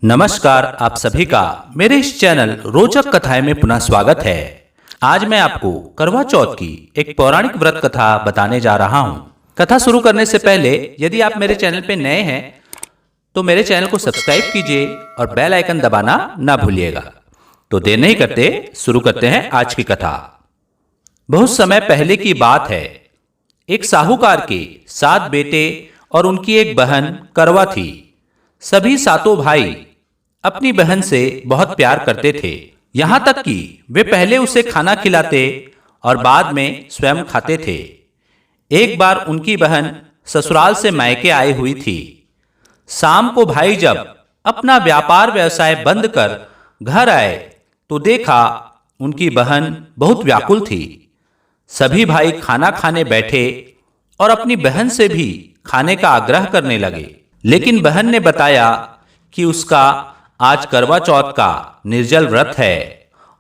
नमस्कार, आप सभी का मेरे इस चैनल रोचक कथाएं में पुनः स्वागत है। आज मैं आपको करवा चौथ की एक पौराणिक व्रत कथा बताने जा रहा हूं। कथा शुरू करने से पहले यदि आप मेरे चैनल पे नए हैं तो मेरे चैनल को सब्सक्राइब कीजिए और बेल आइकन दबाना ना भूलिएगा। तो देर नहीं करते शुरू करते हैं आज की कथा। बहुत समय पहले की बात है। एक साहूकार के 7 बेटे और उनकी एक बहन करवा थी। सभी सातों भाई अपनी बहन से बहुत प्यार करते थे, यहां तक कि वे पहले उसे खाना खिलाते और बाद में स्वयं खाते थे। एक बार उनकी बहन ससुराल से मायके आई हुई थी। शाम को भाई जब अपना व्यापार व्यवसाय बंद कर घर आए तो देखा उनकी बहन बहुत व्याकुल थी। सभी भाई खाना खाने बैठे और अपनी बहन से भी खाने का आग्रह करने लगे, लेकिन बहन ने बताया कि उसका आज करवा चौथ का निर्जल व्रत है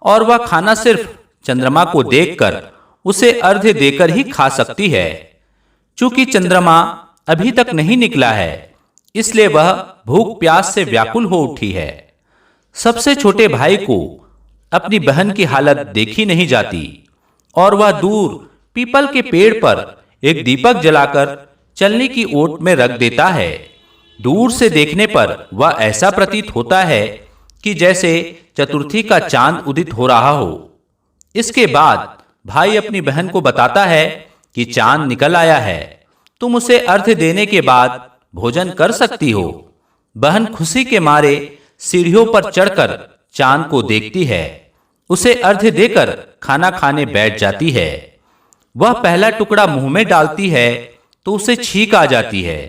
और वह खाना सिर्फ चंद्रमा को देखकर उसे अर्घ्य देकर ही खा सकती है। चूंकि चंद्रमा अभी तक नहीं निकला है, इसलिए वह भूख प्यास से व्याकुल हो उठी है। सबसे छोटे भाई को अपनी बहन की हालत देखी नहीं जाती और वह दूर पीपल के पेड़ पर एक दीपक जलाकर चलने की ओट में रख देता है। दूर से देखने पर वह ऐसा प्रतीत होता है कि जैसे चतुर्थी का चांद उदित हो रहा हो। इसके बाद भाई अपनी बहन को बताता है कि चांद निकल आया है, तुम उसे अर्घ्य देने के बाद भोजन कर सकती हो। बहन खुशी के मारे सीढ़ियों पर चढ़कर चांद को देखती है, उसे अर्घ्य देकर खाना खाने बैठ जाती है। वह पहला टुकड़ा मुंह में डालती है तो उसे छींक आ जाती है।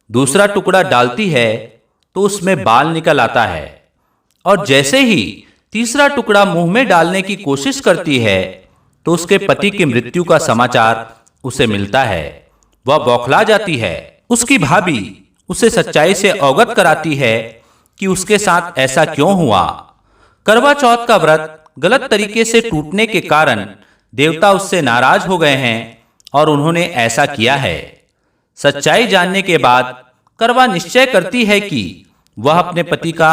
दूसरा टुकड़ा डालती है तो उसमें बाल निकल आता है और जैसे ही तीसरा टुकड़ा मुंह में डालने की कोशिश करती है तो उसके पति की मृत्यु का समाचार उसे मिलता है। वह बौखला जाती है। उसकी भाभी उसे सच्चाई से अवगत कराती है कि उसके साथ ऐसा क्यों हुआ। करवा चौथ का व्रत गलत तरीके से टूटने के कारण देवता उससे नाराज हो गए हैं और उन्होंने ऐसा किया है। सच्चाई जानने के बाद करवा निश्चय करती है कि वह अपने पति का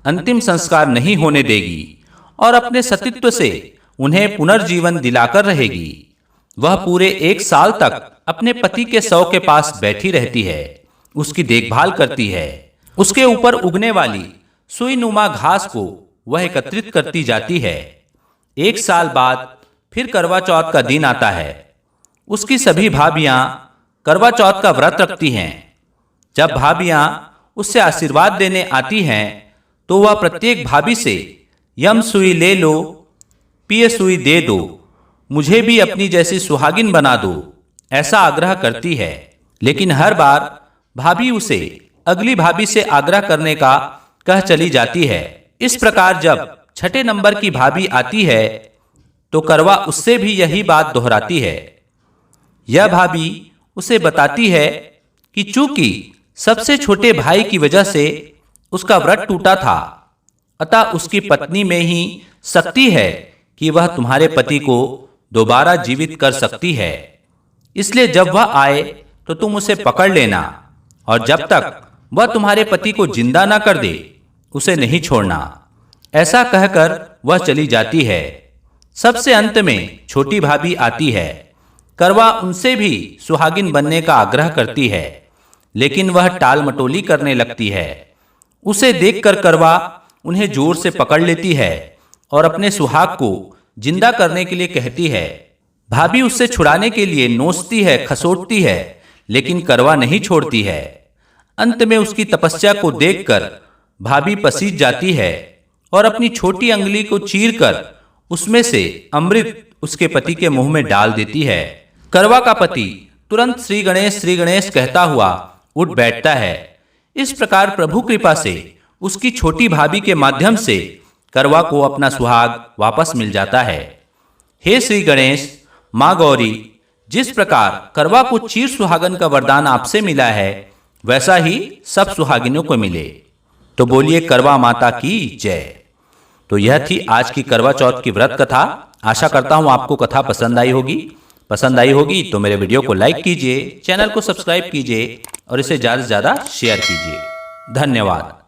अंतिम संस्कार नहीं होने देगी और अपने सतीत्व से उन्हें पुनर्जीवन दिलाकर रहेगी। वह पूरे 1 साल तक अपने पति के शव के पास बैठी रहती है, उसकी देखभाल करती है। उसके ऊपर उगने वाली सुई नुमा घास को वह एकत्रित करती जाती है। 1 साल बाद फिर करवा चौथ का दिन आता है। उसकी सभी भाभियां करवा चौथ का व्रत रखती हैं। जब भाभियां उससे आशीर्वाद देने आती हैं तो वह प्रत्येक भाभी से यम सुई ले लो, पिय सुई दे दो, मुझे भी अपनी जैसी सुहागिन बना दो, ऐसा आग्रह करती है। लेकिन हर बार भाभी उसे अगली भाभी से आग्रह करने का कह चली जाती है। इस प्रकार जब 6ठे नंबर की भाभी आती है तो करवा उससे भी यही बात दोहराती है। यह भाभी उसे बताती है कि चूंकि सबसे छोटे भाई की वजह से उसका व्रत टूटा था, अतः उसकी पत्नी में ही शक्ति है कि वह तुम्हारे पति को दोबारा जीवित कर सकती है। इसलिए जब वह आए तो तुम उसे पकड़ लेना और जब तक वह तुम्हारे पति को जिंदा ना कर दे उसे नहीं छोड़ना। ऐसा कहकर वह चली जाती है। सबसे अंत में छोटी भाभी आती है। करवा उनसे भी सुहागिन बनने का आग्रह करती है, लेकिन वह टाल मटोली करने लगती है। उसे देखकर करवा उन्हें जोर से पकड़ लेती है और अपने सुहाग को जिंदा करने के लिए कहती है। भाभी उससे छुड़ाने के लिए नोचती है, खसोटती है, लेकिन करवा नहीं छोड़ती है। अंत में उसकी तपस्या को देखकर भाभी पसीज जाती है और अपनी छोटी अंगुली को चीरकर उसमें से अमृत उसके पति के मुंह में डाल देती है। करवा का पति तुरंत श्री गणेश कहता हुआ उठ बैठता है। इस प्रकार प्रभु कृपा से उसकी छोटी भाभी के माध्यम से करवा को अपना सुहाग वापस मिल जाता है। हे श्री गणेश, माँ गौरी, जिस प्रकार करवा को चीर सुहागन का वरदान आपसे मिला है, वैसा ही सब सुहागिनों को मिले। तो बोलिए करवा माता की जय। तो यह थी आज की करवा चौथ की व्रत कथा। आशा करता हूँ आपको कथा पसंद आई होगी तो मेरे वीडियो को लाइक कीजिए, चैनल को सब्सक्राइब कीजिए और इसे ज़्यादा से ज़्यादा शेयर कीजिए। धन्यवाद।